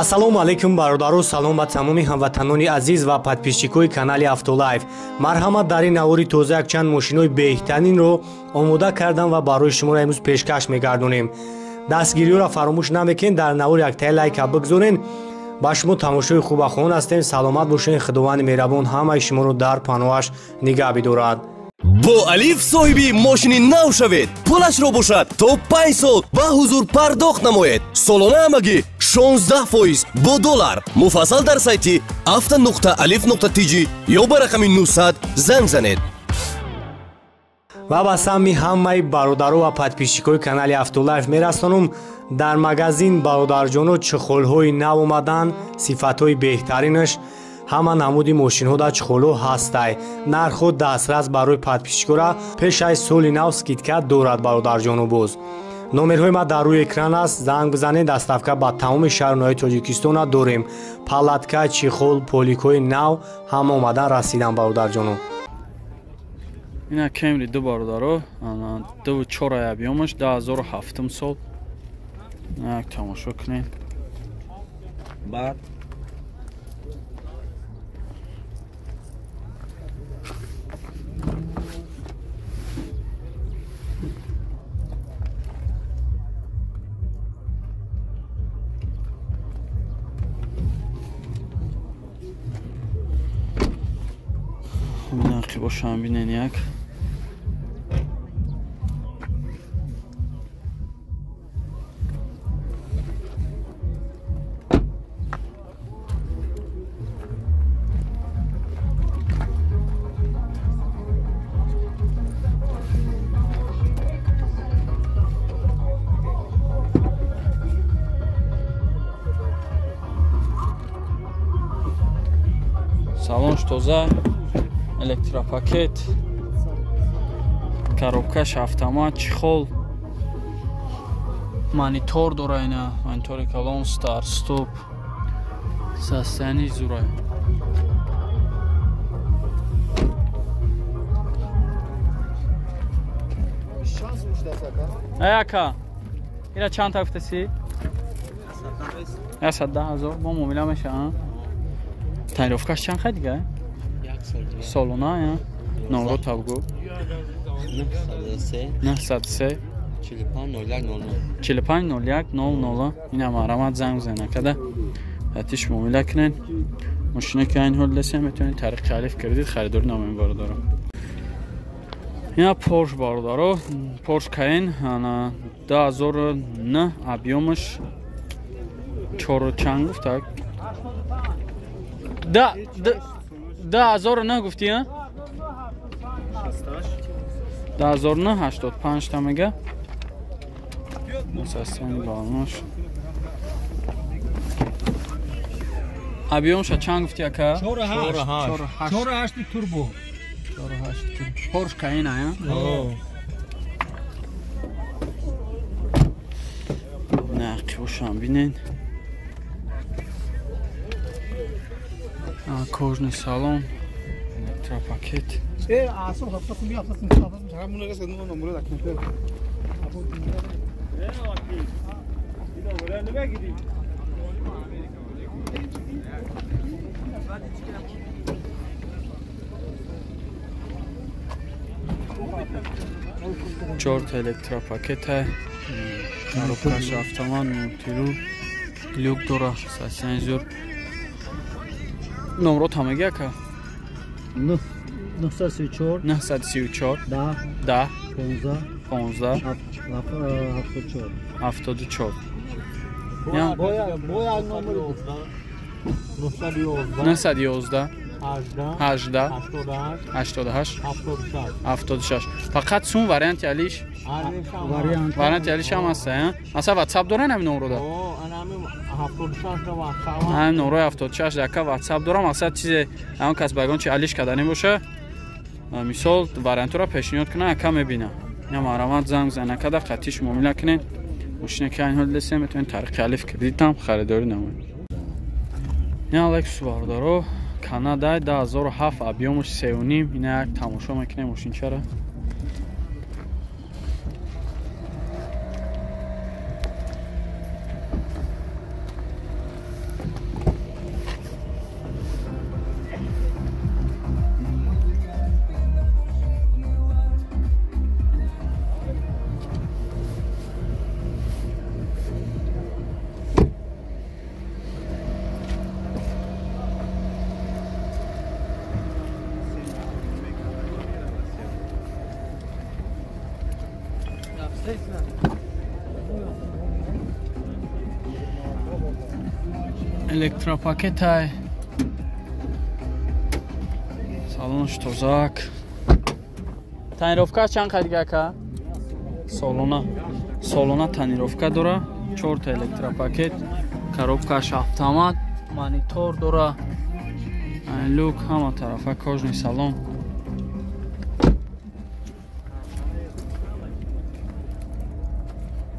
ассалому алайкум бародару, салом ба тамоми ҳамватанони азиз ва подписчикои канали Автолайф. Марҳамат, дар ин навори тоза якчанд мошинои беҳтаринро омода кардам ва барои шуморо имрӯз пешкаш мегардонем. дастгириёро фаромӯш намекунед, дар навори яктаи лайка бигзорен. ба шумо тамошои хубахоҳон ҳастем. саломат бошед. худованди меҳрабон ҳамаи шуморо дар паноҳаш нигаҳ бидорад. бо алиф соҳиби мошини нав шавед. пулашро бошад то 5 сол ба ҳузур пардохт намоед. солона ҳамагӣ 16% бо доллар. муфассал дар сайти afta.alif.tg ё ба рақами 900 занг занед. ва ба самми ҳамаи бародару ва подписчикои канали Автолайф мерасонам. дар магазин бародарҷоно чухолҳои нав омаданд, сифатҳои беҳтаринаш. ҳама намуди мошинҳо дар чухолҳо ҳастай. нархҳо дастрас барои подписчикора пеш аз соли нав скидка дорад бародарҷону боз. номерҳои ма дар рӯи экран аст. занг бизанед. доставка ба тамоми шаҳрноҳои тоҷикистона дорем. палатка, чихол, поликҳои нав ҳама омадан расидан бародарҷону. ина Camry ду бародаро 2.4 объёмаш 2007 сол. як тамошо кунед. баъд нақи бошам бинен як салонш тоза, электропакет, коробкаш автомат, чихол, монитор дора ина, монитори калон, старт, стоп, состояние зура. Ака, ира чанд та гуфтаси? 110,000 бо муомила мешавад. Тайровкаш чанд хай дига? солона я? номро табгу 903 450100. ина марҳамат, занг зана када ҳатиш муомила кунед. мошина ки айн ҳол дастем метавонед тариқи алиф кредит харидорӣ намоед бародаро. ина Porsche бародаро, Porsche Cayenne 2009 объёмаш 4 чанд гуфтак? 2009 гуфти, а? 2009 85 та мега. Состояние балонош. объёмш чанд гуфти ака? 4.8 турбо. 4.8 Porsche Cayenne, а? нақи бошам бинен. кожный салон, электропакет. Чорт электропакет है, коробкаш автомат, мультирул, люк дора, сенсор. номро тамаги ака? 934 10 15 74. бояд номери 911 18 88 76. фақат сум варианти алиш? варианти алиш ҳам аст, масалан ватсап дорен ҳамин номрода? ҳамин номрои 76 дака ватсап дорам. масалан чизе ҳамон кас багон чи алиш кардани боша, мисол вариантро пешниҳод кунад, ака мебина. ина марҳамат, занг зана када қатиш муомила кунед. мошина ки айн ҳол дастем метавонед тариқи алиф кредитам харидорӣ намоед. ина Lexus бародаро Канада 2007 объёмаш 3.5. ина як тамошо мекунем мошинчаро. Elektropakет ай. Салонш тозак. Тонировка чанд қадига ка? Солона тонировка дора. 4 та электропакет. Коробкаш автомат. Монитор дора. Люк ҳама тарафа кожни салон.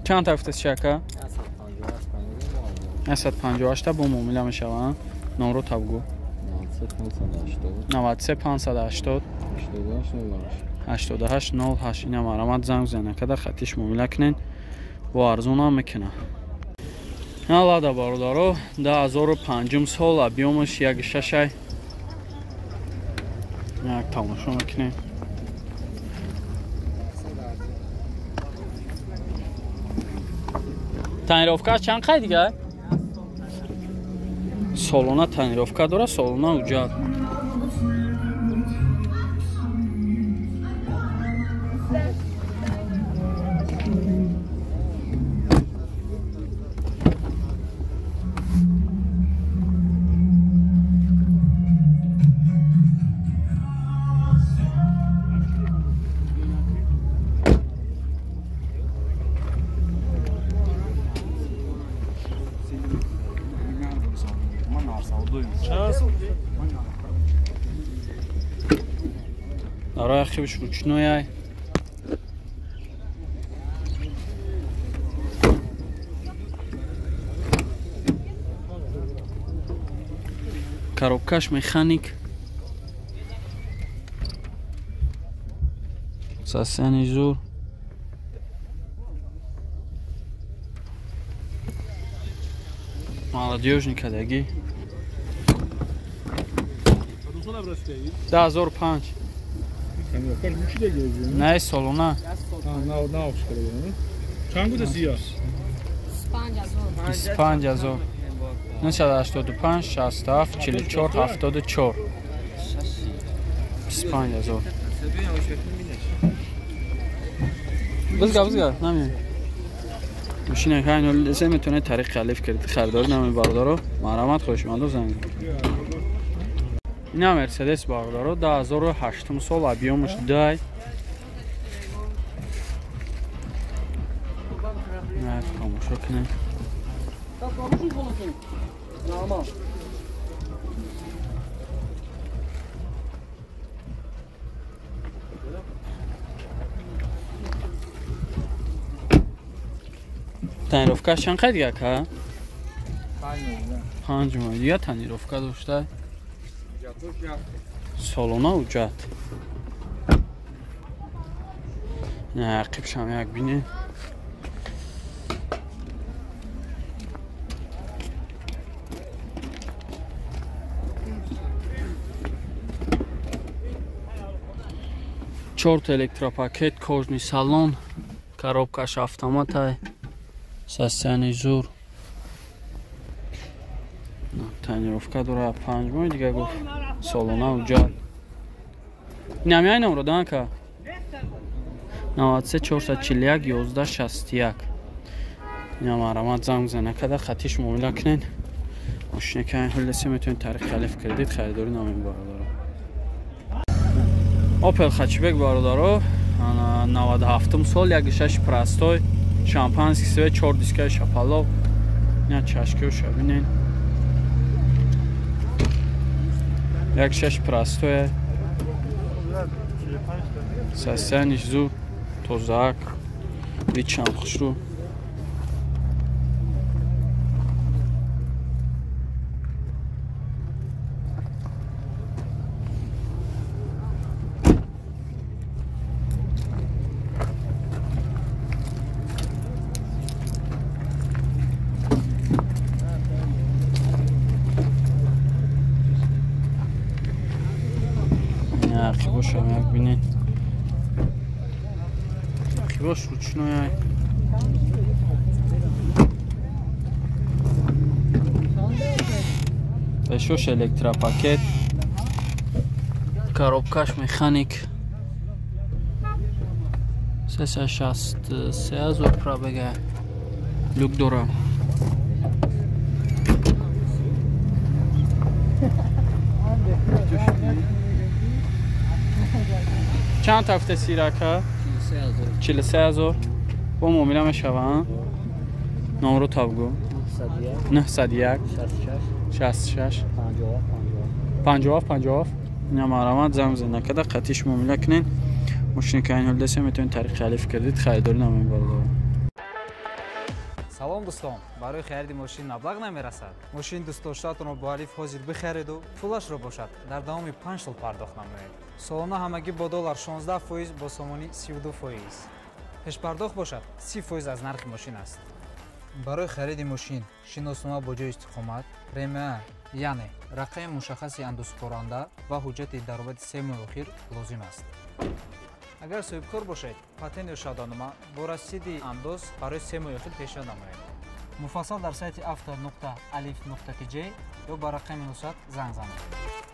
چند تا گفتید شکا؟ 158 با معامله میشوند. نمره تا بگو. 93 580 88 08. اینا مرامت زنگ زنه که در خطیش معامله کنین و ارزون هم میکنه. لادا بارودارو 2005 سال ابیومش 1.6 یک تماشا میکنین. Tonirovka чанд қай дига? Солона tonirovka дора, солона уҷат. Арай хибш ручной. Коробкаш механик. Сасяни зур. Молодежник адаги. 2005. نه سالونه. نه چند بوده سیاه؟ 25000. 985 67 44 74. 25000. بزگا نمی. ماشین خیلی لازم میتونه طریق خلیف کرد خریدار نمی باردارو مرامت خوشمند زنگ. اینا مرسدس باردارو 2008 سال ابیومش دای. نه تماشا کنین. تنیروفکا چند قدیه که؟ 5 ماه دیگه تنیروفکا داشته سالونه اوجت نه عقیبش هم یک بینه چورت الکتروپاکت کожний салон коробкаш автомат сасяни зур тонировка дора 5 мой дига гуфт солона уҷат инамяй номро данка 93 441 11 61 ина марамат занг зана када хатиш муомила кунен мошина кан ҳоллесе метавонед тариқ халиф кредит харидори намин бародаро Opel Хачбек бародаро 97 сол 1.6 простой шампанский свет 4 диска шапалов ина чашкио шабинен 1.6 простой сасяниш зу тозак вичам хушру Хибош ҳам як бинед. Хибош ручной. Бешош электропакет. Коробкаш механик. 363,000 пробега люк дорам. چند هفته سیرکه؟ 43,000 با معامله میشوند. نام رو تابگو 901 66 57 اینا مرامت زنگ زنده کده قطعیش معامله کنین. ماشین که این حال دسته میتونین طریق خلیف کردید خریداری نمایین بردار. سلام دوستان، برای خرید ماشین مبلغ نمیرسد. ماشین دوست داشته‌تون رو با الف حاضر بخرید و پولش رو باشد در دام 5 سال پرداخت نمایید. سالانه همگی با دلار 16% با سومانی 32%. پیش پرداخت باشد 30% از نرخ ماشین است. برای خرید ماشین شناسنامه با جای استقامت، پرمیا یعنی رقم مشخص اندازه‌کننده و حجت درآمد 3 ماه اخیر لازم است. اگر صاحبکار باشید، پاتنت یا شهادتنامه با رسید انداز برای 3 ماه اخیر پیشنهاد نمایید. مفصل در سایت after.alif.tj یا با رقم 900 زنگ زنید.